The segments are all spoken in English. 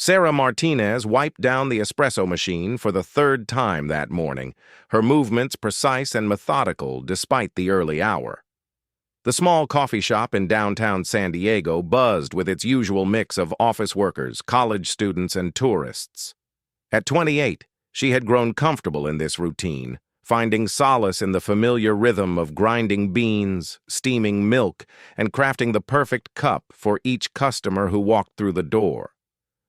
Sarah Martinez wiped down the espresso machine for the third time that morning, her movements precise and methodical despite the early hour. The small coffee shop in downtown San Diego buzzed with its usual mix of office workers, college students, and tourists. At 28, she had grown comfortable in this routine, finding solace in the familiar rhythm of grinding beans, steaming milk, and crafting the perfect cup for each customer who walked through the door.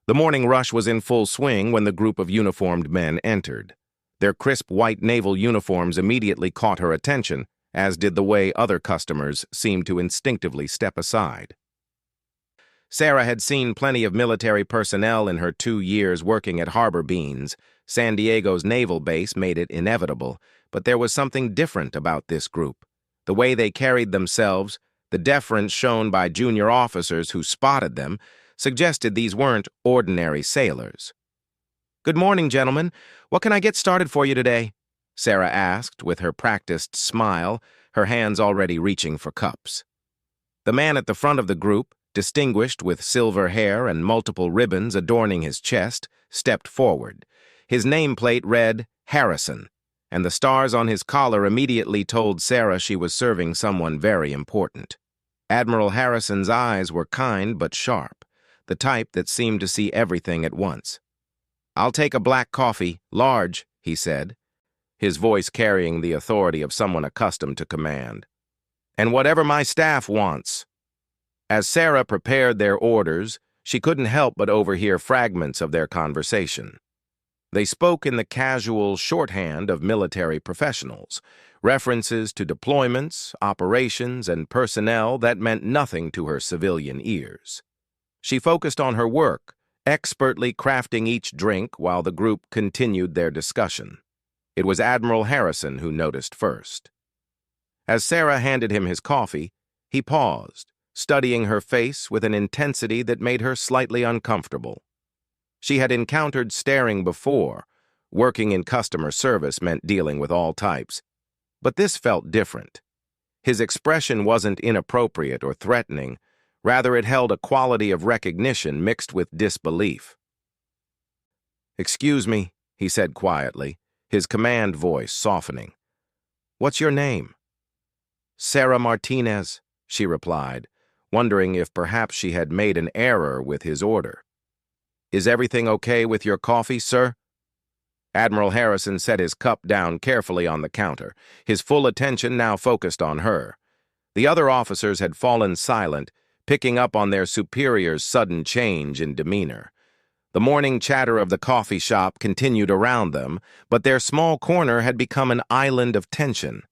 The morning rush was in full swing when the group of uniformed men entered. Their crisp white naval uniforms immediately caught her attention, as did the way other customers seemed to instinctively step aside. Sarah had seen plenty of military personnel in her 2 years working at Harbor Beans. San Diego's naval base made it inevitable, but there was something different about this group. The way they carried themselves, the deference shown by junior officers who spotted them, suggested these weren't ordinary sailors. "Good morning, gentlemen. What can I get started for you today?" Sarah asked with her practiced smile, her hands already reaching for cups. The man at the front of the group, distinguished with silver hair and multiple ribbons adorning his chest, stepped forward. His nameplate read Harrison, and the stars on his collar immediately told Sarah she was serving someone very important. Admiral Harrison's eyes were kind but sharp, the type that seemed to see everything at once. "I'll take a black coffee, large," he said, his voice carrying the authority of someone accustomed to command. "And whatever my staff wants." As Sarah prepared their orders, she couldn't help but overhear fragments of their conversation. They spoke in the casual shorthand of military professionals, references to deployments, operations, and personnel that meant nothing to her civilian ears. She focused on her work, expertly crafting each drink while the group continued their discussion. It was Admiral Harrison who noticed first. As Sarah handed him his coffee, he paused, studying her face with an intensity that made her slightly uncomfortable. She had encountered staring before. Working in customer service meant dealing with all types. But this felt different. His expression wasn't inappropriate or threatening. Rather, it held a quality of recognition mixed with disbelief. "Excuse me," he said quietly, his command voice softening. "What's your name?" "Sarah Martinez," she replied, wondering if perhaps she had made an error with his order. "Is everything okay with your coffee, sir?" Admiral Harrison set his cup down carefully on the counter, his full attention now focused on her. The other officers had fallen silent, picking up on their superior's sudden change in demeanor. The morning chatter of the coffee shop continued around them, but their small corner had become an island of tension.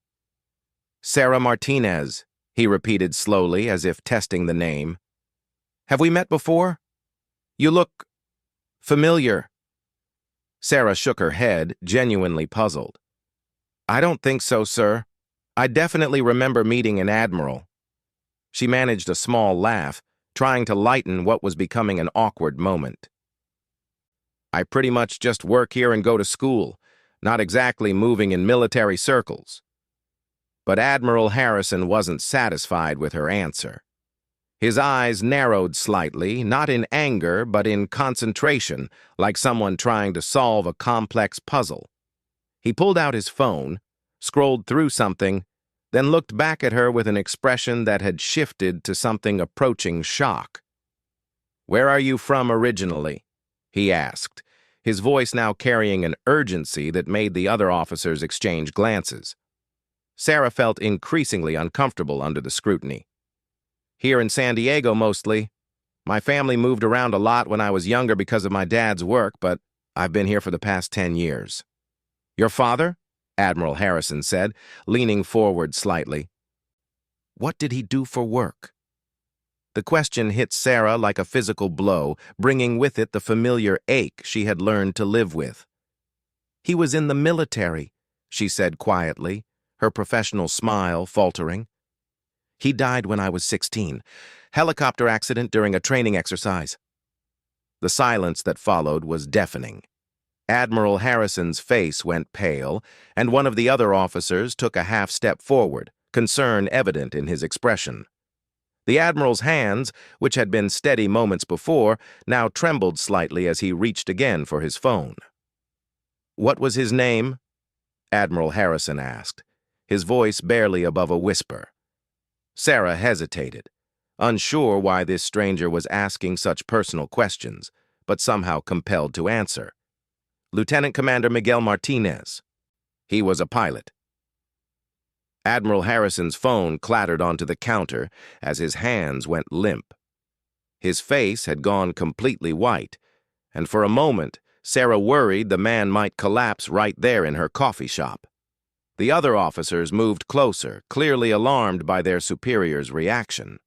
"Sarah Martinez," he repeated slowly as if testing the name. "Have we met before? You look familiar." Sarah shook her head, genuinely puzzled. "I don't think so, sir. I definitely remember meeting an Admiral." She managed a small laugh, trying to lighten what was becoming an awkward moment. "I pretty much just work here and go to school, not exactly moving in military circles." But Admiral Harrison wasn't satisfied with her answer. His eyes narrowed slightly, not in anger, but in concentration, like someone trying to solve a complex puzzle. He pulled out his phone, scrolled through something, then looked back at her with an expression that had shifted to something approaching shock. "Where are you from originally?" he asked, his voice now carrying an urgency that made the other officers exchange glances. Sarah felt increasingly uncomfortable under the scrutiny. "Here in San Diego, mostly. My family moved around a lot when I was younger because of my dad's work, but I've been here for the past 10 years. "Your father?" Admiral Harrison said, leaning forward slightly. "What did he do for work?" The question hit Sarah like a physical blow, bringing with it the familiar ache she had learned to live with. "He was in the military," she said quietly, her professional smile faltering. "He died when I was 16. Helicopter accident during a training exercise." The silence that followed was deafening. Admiral Harrison's face went pale, and one of the other officers took a half step forward, concern evident in his expression. The Admiral's hands, which had been steady moments before, now trembled slightly as he reached again for his phone. "What was his name?" Admiral Harrison asked, his voice barely above a whisper. Sarah hesitated, unsure why this stranger was asking such personal questions, but somehow compelled to answer. "Lieutenant Commander Miguel Martinez. He was a pilot." Admiral Harrison's phone clattered onto the counter as his hands went limp. His face had gone completely white, and for a moment, Sarah worried the man might collapse right there in her coffee shop. The other officers moved closer, clearly alarmed by their superior's reaction.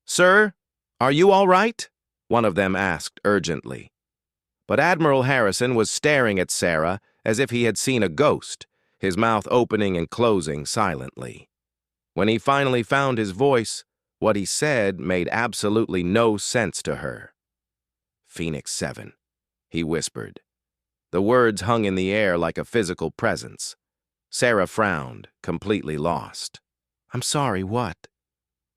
"Sir, are you all right?" one of them asked urgently. But Admiral Harrison was staring at Sarah as if he had seen a ghost, his mouth opening and closing silently. When he finally found his voice, what he said made absolutely no sense to her. "Phoenix 7, he whispered. The words hung in the air like a physical presence. Sarah frowned, completely lost. "I'm sorry, what?"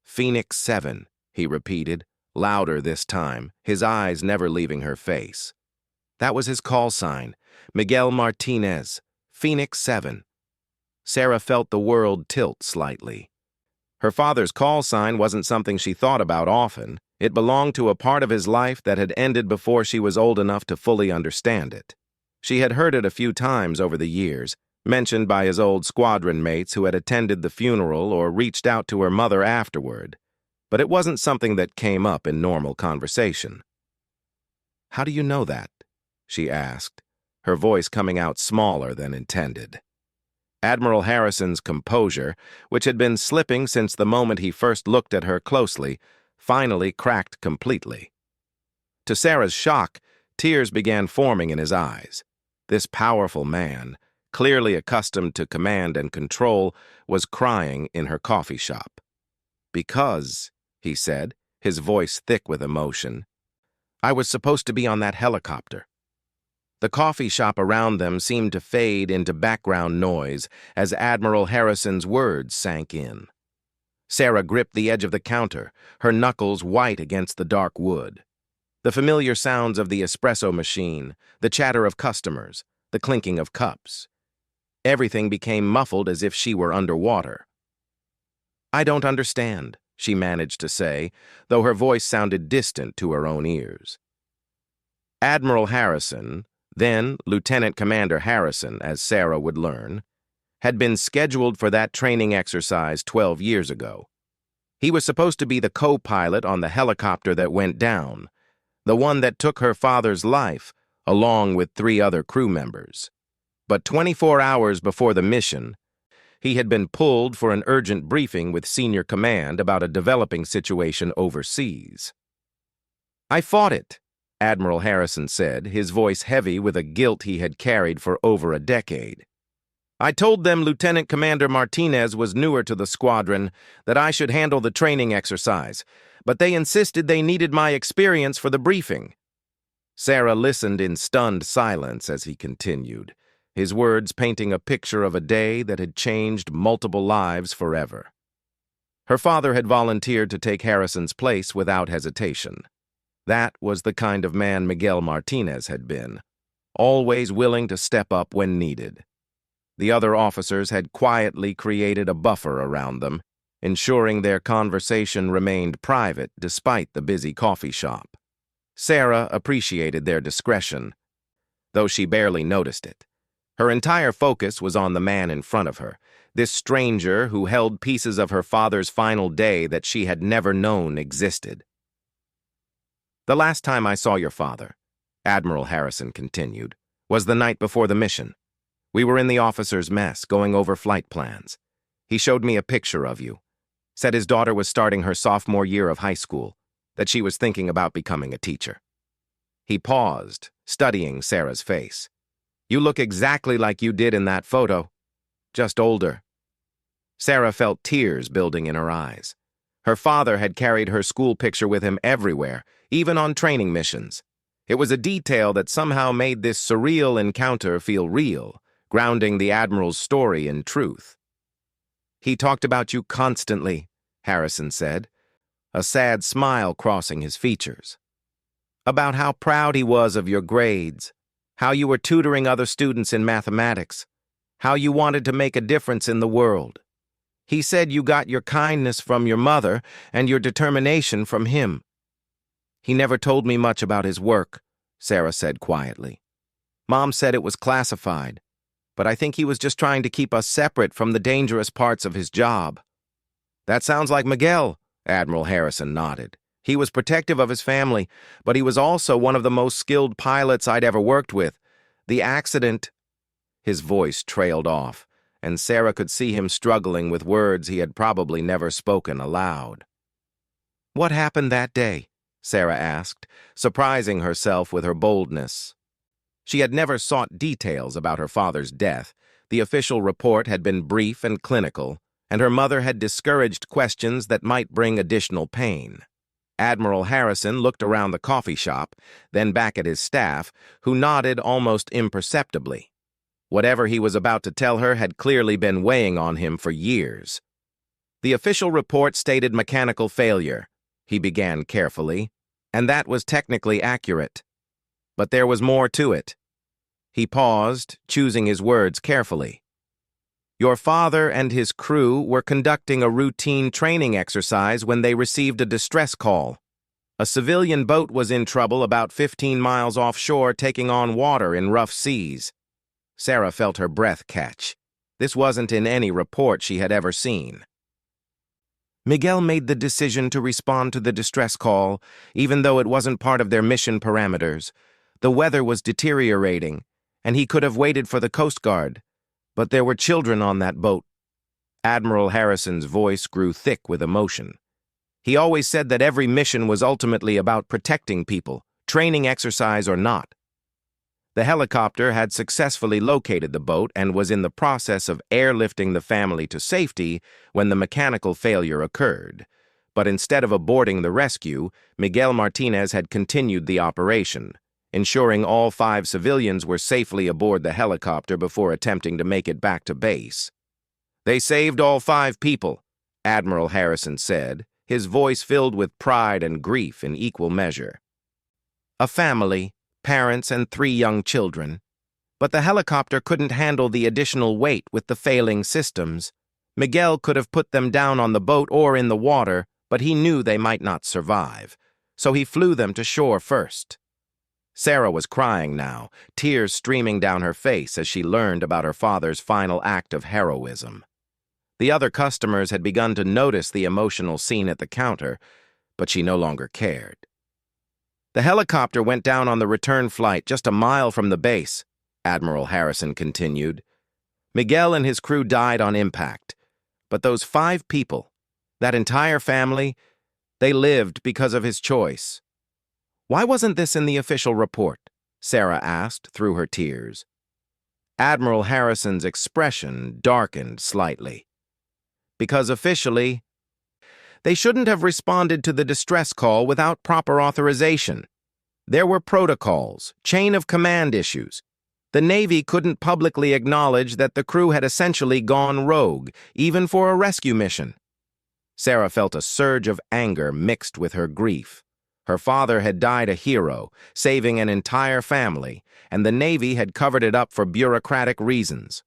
"Phoenix 7, he repeated, louder this time, his eyes never leaving her face. That was his call sign, Miguel Martinez, Phoenix 7. Sarah felt the world tilt slightly. Her father's call sign wasn't something she thought about often. It belonged to a part of his life that had ended before she was old enough to fully understand it. She had heard it a few times over the years, mentioned by his old squadron mates who had attended the funeral or reached out to her mother afterward, but it wasn't something that came up in normal conversation. "How do you know that?" she asked, her voice coming out smaller than intended. Admiral Harrison's composure, which had been slipping since the moment he first looked at her closely, finally cracked completely. To Sarah's shock, tears began forming in his eyes. This powerful man, clearly accustomed to command and control, was crying in her coffee shop. "Because," he said, his voice thick with emotion, "I was supposed to be on that helicopter." The coffee shop around them seemed to fade into background noise as Admiral Harrison's words sank in. Sarah gripped the edge of the counter, her knuckles white against the dark wood. The familiar sounds of the espresso machine, the chatter of customers, the clinking of cups. Everything became muffled as if she were underwater. "I don't understand," she managed to say, though her voice sounded distant to her own ears. Admiral Harrison, then Lieutenant Commander Harrison, as Sarah would learn, had been scheduled for that training exercise 12 years ago. He was supposed to be the co-pilot on the helicopter that went down, the one that took her father's life, along with 3 other crew members. But 24 hours before the mission, he had been pulled for an urgent briefing with senior command about a developing situation overseas. "I fought it," Admiral Harrison said, his voice heavy with a guilt he had carried for over a decade. "I told them Lieutenant Commander Martinez was newer to the squadron, that I should handle the training exercise, but they insisted they needed my experience for the briefing." Sarah listened in stunned silence as he continued, his words painting a picture of a day that had changed multiple lives forever. Her father had volunteered to take Harrison's place without hesitation. That was the kind of man Miguel Martinez had been, always willing to step up when needed. The other officers had quietly created a buffer around them, ensuring their conversation remained private despite the busy coffee shop. Sarah appreciated their discretion, though she barely noticed it. Her entire focus was on the man in front of her, this stranger who held pieces of her father's final day that she had never known existed. "The last time I saw your father," Admiral Harrison continued, "was the night before the mission. We were in the officers' mess, going over flight plans. He showed me a picture of you. Said his daughter was starting her sophomore year of high school, that she was thinking about becoming a teacher." He paused, studying Sarah's face. "You look exactly like you did in that photo, just older." Sarah felt tears building in her eyes. Her father had carried her school picture with him everywhere, even on training missions. It was a detail that somehow made this surreal encounter feel real, grounding the Admiral's story in truth. "He talked about you constantly," Harrison said. a sad smile crossing his features. About how proud he was of your grades, how you were tutoring other students in mathematics, how you wanted to make a difference in the world. He said you got your kindness from your mother and your determination from him. He never told me much about his work, Sarah said quietly. Mom said it was classified, but I think he was just trying to keep us separate from the dangerous parts of his job. That sounds like Miguel, Admiral Harrison nodded. He was protective of his family, but he was also one of the most skilled pilots I'd ever worked with. The accident... His voice trailed off, and Sarah could see him struggling with words he had probably never spoken aloud. What happened that day? Sarah asked, surprising herself with her boldness. She had never sought details about her father's death. The official report had been brief and clinical, and her mother had discouraged questions that might bring additional pain. Admiral Harrison looked around the coffee shop, then back at his staff, who nodded almost imperceptibly. Whatever he was about to tell her had clearly been weighing on him for years. The official report stated mechanical failure, he began carefully, and that was technically accurate. But there was more to it. He paused, choosing his words carefully. Your father and his crew were conducting a routine training exercise when they received a distress call. A civilian boat was in trouble about 15 miles offshore, taking on water in rough seas. Sarah felt her breath catch. This wasn't in any report she had ever seen. Miguel made the decision to respond to the distress call, even though it wasn't part of their mission parameters. The weather was deteriorating, and he could have waited for the Coast Guard. But there were children on that boat. Admiral Harrison's voice grew thick with emotion. He always said that every mission was ultimately about protecting people, training exercise or not. The helicopter had successfully located the boat and was in the process of airlifting the family to safety when the mechanical failure occurred. But instead of aborting the rescue, Miguel Martinez had continued the operation, ensuring all 5 civilians were safely aboard the helicopter before attempting to make it back to base. They saved all 5 people, Admiral Harrison said, his voice filled with pride and grief in equal measure. A family, parents and 3 young children. But the helicopter couldn't handle the additional weight with the failing systems. Miguel could have put them down on the boat or in the water, but he knew they might not survive, so he flew them to shore first. Sarah was crying now, tears streaming down her face as she learned about her father's final act of heroism. The other customers had begun to notice the emotional scene at the counter, but she no longer cared. The helicopter went down on the return flight just a mile from the base, Admiral Harrison continued. Miguel and his crew died on impact, but those 5 people, that entire family, they lived because of his choice. Why wasn't this in the official report? Sarah asked through her tears. Admiral Harrison's expression darkened slightly. Because officially, they shouldn't have responded to the distress call without proper authorization. There were protocols, chain of command issues. The Navy couldn't publicly acknowledge that the crew had essentially gone rogue, even for a rescue mission. Sarah felt a surge of anger mixed with her grief. Her father had died a hero, saving an entire family, and the Navy had covered it up for bureaucratic reasons.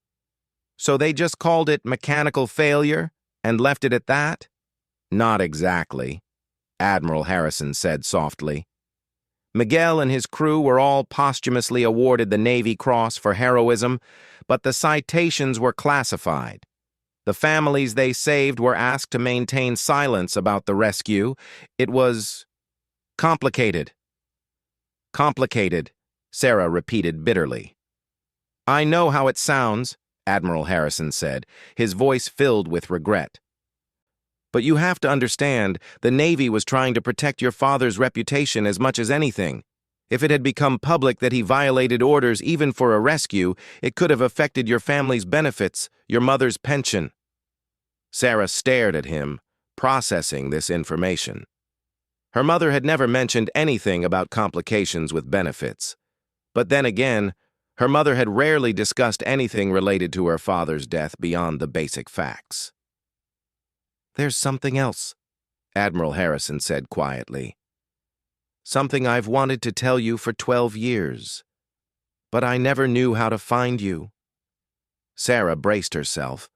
So they just called it mechanical failure and left it at that? Not exactly, Admiral Harrison said softly. Miguel and his crew were all posthumously awarded the Navy Cross for heroism, but the citations were classified. The families they saved were asked to maintain silence about the rescue. It was complicated. Complicated, Sarah repeated bitterly. I know how it sounds, Admiral Harrison said, his voice filled with regret. But you have to understand, the Navy was trying to protect your father's reputation as much as anything. If it had become public that he violated orders even for a rescue, it could have affected your family's benefits, your mother's pension. Sarah stared at him, processing this information. Her mother had never mentioned anything about complications with benefits. But then again, her mother had rarely discussed anything related to her father's death beyond the basic facts. There's something else, Admiral Harrison said quietly. "Something I've wanted to tell you for 12 years, but I never knew how to find you." Sarah braced herself,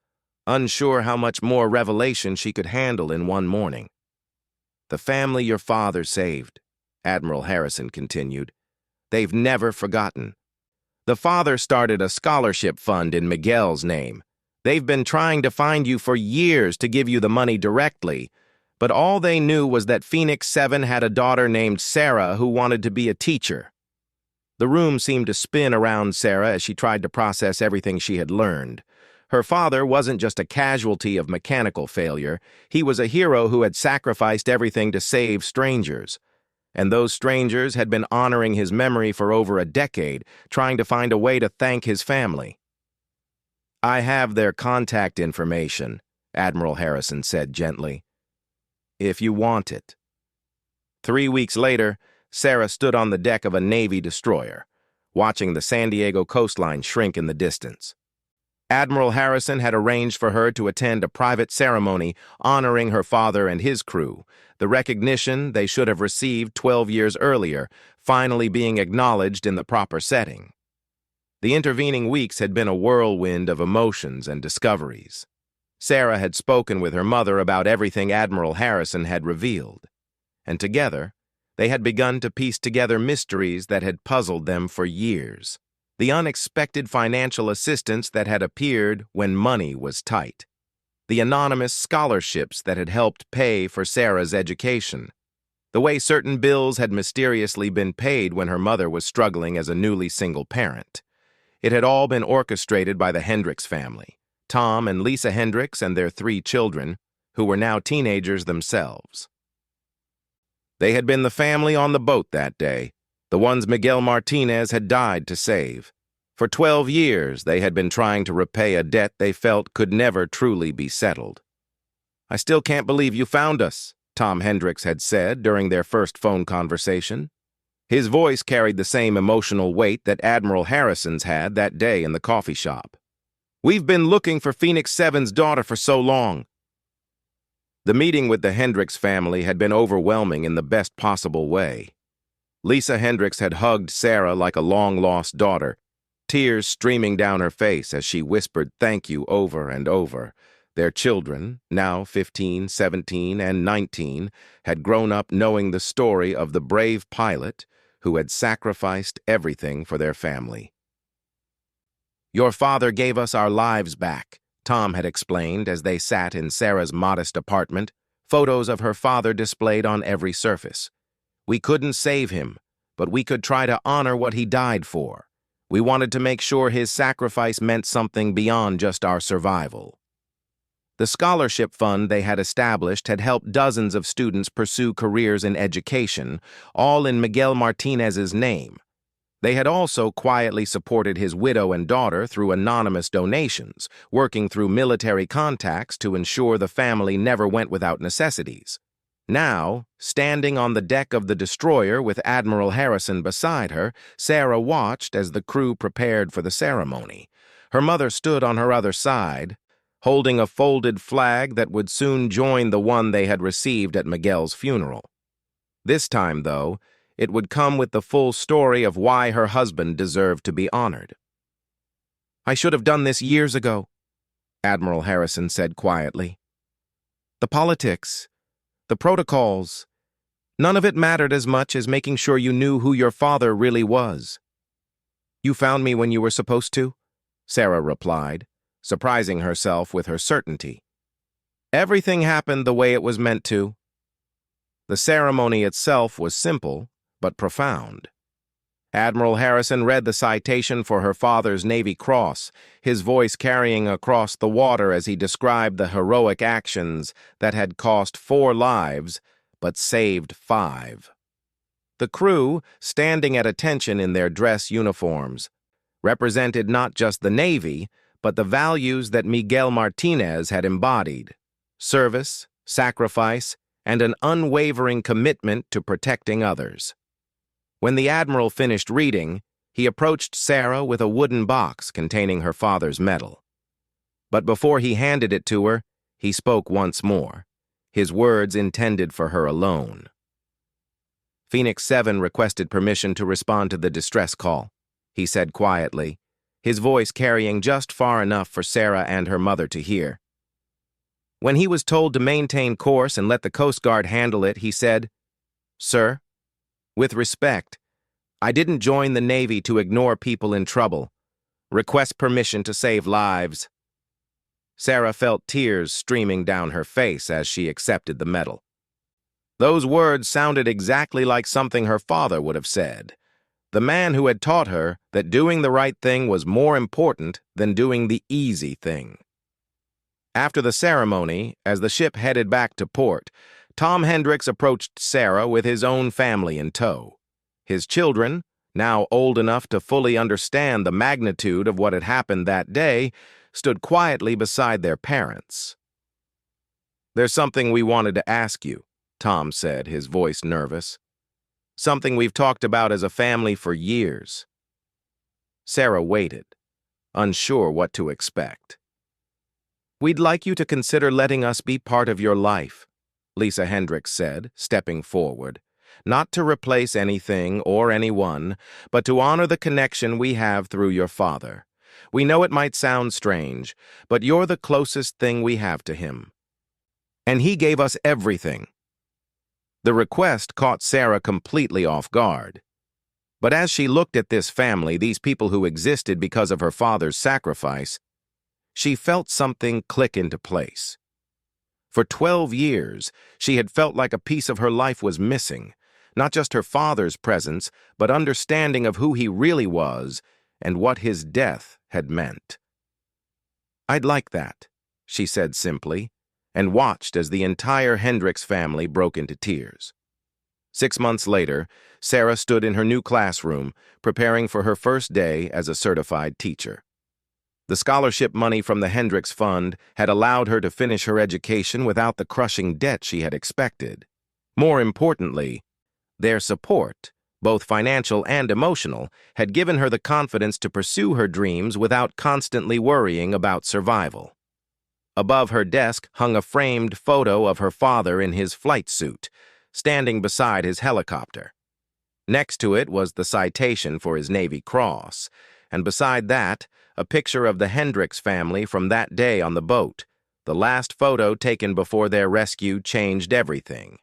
unsure how much more revelation she could handle in one morning. "The family your father saved," Admiral Harrison continued. "They've never forgotten. The father started a scholarship fund in Miguel's name. They've been trying to find you for years to give you the money directly, but all they knew was that Phoenix 7 had a daughter named Sarah who wanted to be a teacher." The room seemed to spin around Sarah as she tried to process everything she had learned. Her father wasn't just a casualty of mechanical failure. He was a hero who had sacrificed everything to save strangers. And those strangers had been honoring his memory for over a decade, trying to find a way to thank his family. "I have their contact information," Admiral Harrison said gently. "If you want it." 3 weeks later, Sarah stood on the deck of a Navy destroyer, watching the San Diego coastline shrink in the distance. Admiral Harrison had arranged for her to attend a private ceremony honoring her father and his crew, the recognition they should have received 12 years earlier, finally being acknowledged in the proper setting. The intervening weeks had been a whirlwind of emotions and discoveries. Sarah had spoken with her mother about everything Admiral Harrison had revealed, and together, they had begun to piece together mysteries that had puzzled them for years. The unexpected financial assistance that had appeared when money was tight. The anonymous scholarships that had helped pay for Sarah's education. The way certain bills had mysteriously been paid when her mother was struggling as a newly single parent. It had all been orchestrated by the Hendricks family, Tom and Lisa Hendricks and their 3 children, who were now teenagers themselves. They had been the family on the boat that day, the ones Miguel Martinez had died to save. For 12 years, they had been trying to repay a debt they felt could never truly be settled. "I still can't believe you found us," Tom Hendricks had said during their first phone conversation. His voice carried the same emotional weight that Admiral Harrison's had that day in the coffee shop. "We've been looking for Phoenix 7's daughter for so long." The meeting with the Hendricks family had been overwhelming in the best possible way. Lisa Hendricks had hugged Sarah like a long-lost daughter, tears streaming down her face as she whispered thank you over and over. Their children, now 15, 17, and 19, had grown up knowing the story of the brave pilot who had sacrificed everything for their family. "Your father gave us our lives back," Tom had explained as they sat in Sarah's modest apartment, photos of her father displayed on every surface. "We couldn't save him, but we could try to honor what he died for. We wanted to make sure his sacrifice meant something beyond just our survival." The scholarship fund they had established had helped dozens of students pursue careers in education, all in Miguel Martinez's name. They had also quietly supported his widow and daughter through anonymous donations, working through military contacts to ensure the family never went without necessities. Now, standing on the deck of the destroyer with Admiral Harrison beside her, Sarah watched as the crew prepared for the ceremony. Her mother stood on her other side, holding a folded flag that would soon join the one they had received at Miguel's funeral. This time, though, it would come with the full story of why her husband deserved to be honored. "I should have done this years ago," Admiral Harrison said quietly. "The politics, the protocols, none of it mattered as much as making sure you knew who your father really was." "You found me when you were supposed to," Sarah replied, surprising herself with her certainty. "Everything happened the way it was meant to." The ceremony itself was simple, but profound. Admiral Harrison read the citation for her father's Navy Cross, his voice carrying across the water as he described the heroic actions that had cost 4 lives, but saved 5. The crew, standing at attention in their dress uniforms, represented not just the Navy, but the values that Miguel Martinez had embodied: service, sacrifice, and an unwavering commitment to protecting others. When the Admiral finished reading, he approached Sarah with a wooden box containing her father's medal. But before he handed it to her, he spoke once more, his words intended for her alone. Phoenix 7 requested permission to respond to the distress call, he said quietly, his voice carrying just far enough for Sarah and her mother to hear. When he was told to maintain course and let the Coast Guard handle it, he said, "Sir, with respect, I didn't join the Navy to ignore people in trouble. Request permission to save lives." Sarah felt tears streaming down her face as she accepted the medal. Those words sounded exactly like something her father would have said, the man who had taught her that doing the right thing was more important than doing the easy thing. After the ceremony, as the ship headed back to port, Tom Hendricks approached Sarah with his own family in tow. His children, now old enough to fully understand the magnitude of what had happened that day, stood quietly beside their parents. "There's something we wanted to ask you," Tom said, his voice nervous. "Something we've talked about as a family for years." Sarah waited, unsure what to expect. "We'd like you to consider letting us be part of your life," Lisa Hendricks said, stepping forward. "Not to replace anything or anyone, but to honor the connection we have through your father. We know it might sound strange, but you're the closest thing we have to him. And he gave us everything." The request caught Sarah completely off guard. But as she looked at this family, these people who existed because of her father's sacrifice, she felt something click into place. For 12 years, she had felt like a piece of her life was missing, not just her father's presence, but understanding of who he really was and what his death had meant. "I'd like that," she said simply, and watched as the entire Hendricks family broke into tears. 6 months later, Sarah stood in her new classroom, preparing for her first day as a certified teacher. The scholarship money from the Hendricks Fund had allowed her to finish her education without the crushing debt she had expected. More importantly, their support, both financial and emotional, had given her the confidence to pursue her dreams without constantly worrying about survival. Above her desk hung a framed photo of her father in his flight suit, standing beside his helicopter. Next to it was the citation for his Navy Cross, and beside that, a picture of the Hendricks family from that day on the boat, the last photo taken before their rescue changed everything.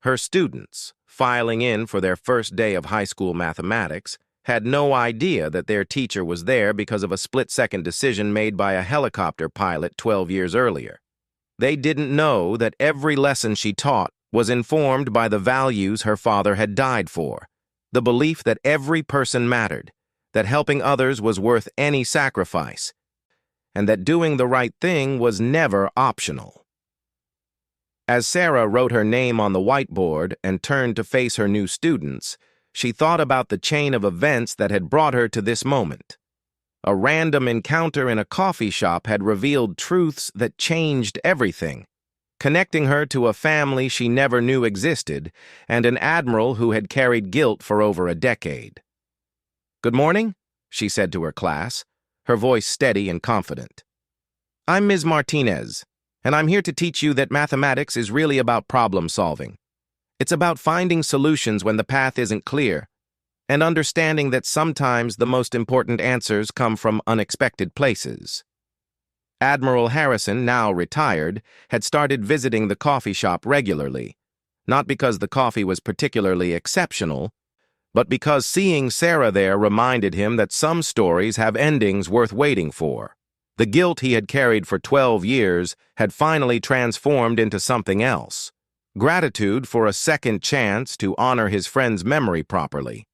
Her students, filing in for their first day of high school mathematics, had no idea that their teacher was there because of a split-second decision made by a helicopter pilot 12 years earlier. They didn't know that every lesson she taught was informed by the values her father had died for, the belief that every person mattered, that helping others was worth any sacrifice, and that doing the right thing was never optional. As Sarah wrote her name on the whiteboard and turned to face her new students, she thought about the chain of events that had brought her to this moment. A random encounter in a coffee shop had revealed truths that changed everything, connecting her to a family she never knew existed and an admiral who had carried guilt for over a decade. "Good morning," she said to her class, her voice steady and confident. "I'm Ms. Martinez, and I'm here to teach you that mathematics is really about problem solving. It's about finding solutions when the path isn't clear, and understanding that sometimes the most important answers come from unexpected places." Admiral Harrison, now retired, had started visiting the coffee shop regularly, not because the coffee was particularly exceptional, but because seeing Sarah there reminded him that some stories have endings worth waiting for. The guilt he had carried for 12 years had finally transformed into something else. Gratitude for a second chance to honor his friend's memory properly.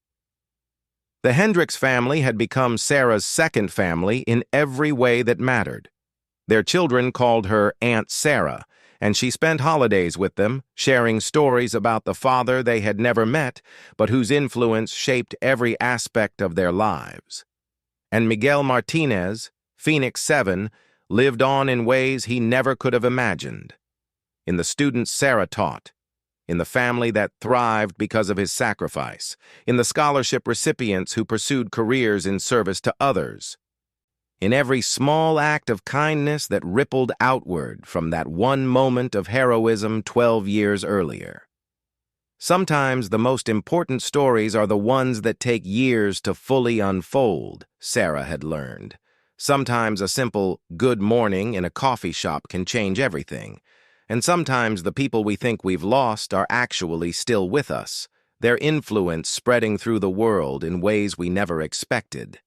The Hendricks family had become Sarah's second family in every way that mattered. Their children called her Aunt Sarah, and she spent holidays with them, sharing stories about the father they had never met, but whose influence shaped every aspect of their lives. And Miguel Martinez, Phoenix 7, lived on in ways he never could have imagined. In the students Sarah taught, in the family that thrived because of his sacrifice, in the scholarship recipients who pursued careers in service to others. in every small act of kindness that rippled outward from that one moment of heroism 12 years earlier. Sometimes the most important stories are the ones that take years to fully unfold, Sarah had learned. Sometimes a simple good morning in a coffee shop can change everything. And sometimes the people we think we've lost are actually still with us, their influence spreading through the world in ways we never expected.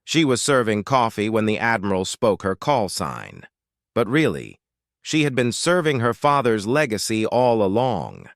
She was serving coffee when the Admiral spoke her call sign. But really, she had been serving her father's legacy all along.